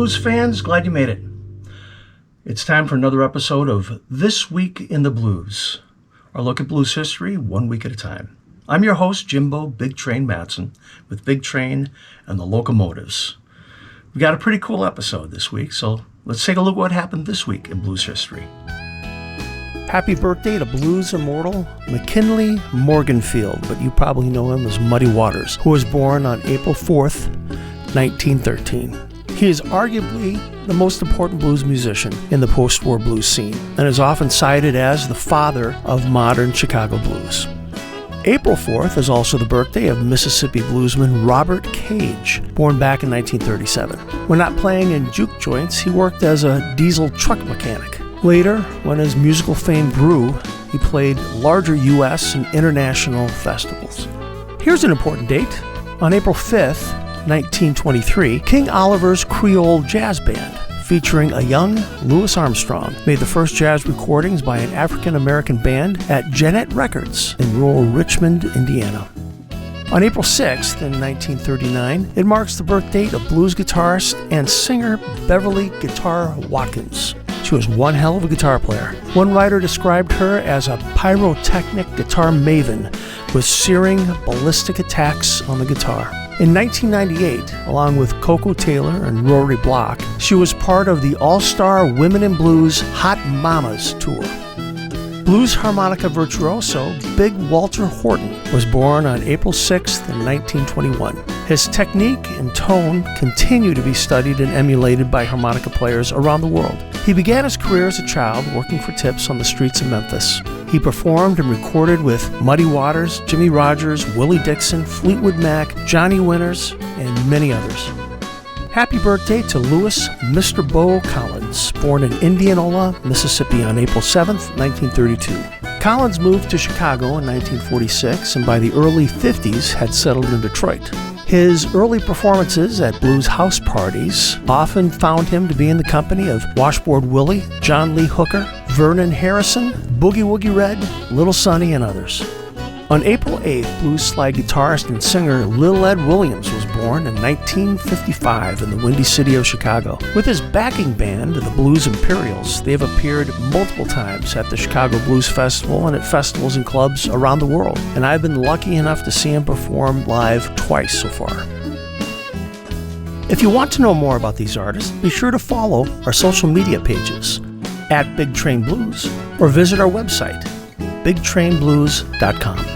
blues fans, glad you made it. It's time for another episode of This Week in the Blues, our look at blues history 1 week at a time. I'm your host, Jimbo Big Train Matson, with Big Train and the Locomotives. We got a pretty cool episode this week, so let's take a look at what happened this week in blues history. Happy birthday to blues immortal McKinley Morganfield, but you probably know him as Muddy Waters, who was born on April 4th, 1913. He is arguably the most important blues musician in the post-war blues scene and is often cited as the father of modern Chicago blues. April 4th is also the birthday of Mississippi bluesman Robert Cage, born back in 1937. When not playing in juke joints, he worked as a diesel truck mechanic. Later, when his musical fame grew, he played larger U.S. and international festivals. Here's an important date. On April 5th, 1923, King Oliver's Creole Jazz Band, featuring a young Louis Armstrong, made the first jazz recordings by an African-American band at Jeanette Records in rural Richmond, Indiana. On April 6th, in 1939, it marks the birth date of blues guitarist and singer Beverly Guitar Watkins. She was one hell of a guitar player. One writer described her as a pyrotechnic guitar maven with searing, ballistic attacks on the guitar. In 1998, along with Coco Taylor and Rory Block, she was part of the all-star Women in Blues Hot Mamas tour. Blues harmonica virtuoso Big Walter Horton was born on April 6th in 1921. His technique and tone continue to be studied and emulated by harmonica players around the world. He began his career as a child working for tips on the streets of Memphis. He performed and recorded with Muddy Waters, Jimmy Rogers, Willie Dixon, Fleetwood Mac, Johnny Winters, and many others. Happy birthday to Louis Mr. Bo Collins, born in Indianola, Mississippi on April 7th, 1932. Collins moved to Chicago in 1946 and by the early 50s had settled in Detroit. His early performances at blues house parties often found him to be in the company of Washboard Willie, John Lee Hooker, Vernon Harrison, Boogie Woogie Red, Little Sonny, and others. On April 8th, blues slide guitarist and singer Lil Ed Williams was born in 1955 in the Windy City of Chicago. With his backing band, the Blues Imperials, they have appeared multiple times at the Chicago Blues Festival and at festivals and clubs around the world, and I've been lucky enough to see him perform live twice so far. If you want to know more about these artists, be sure to follow our social media pages at Big Train Blues or visit our website, bigtrainblues.com.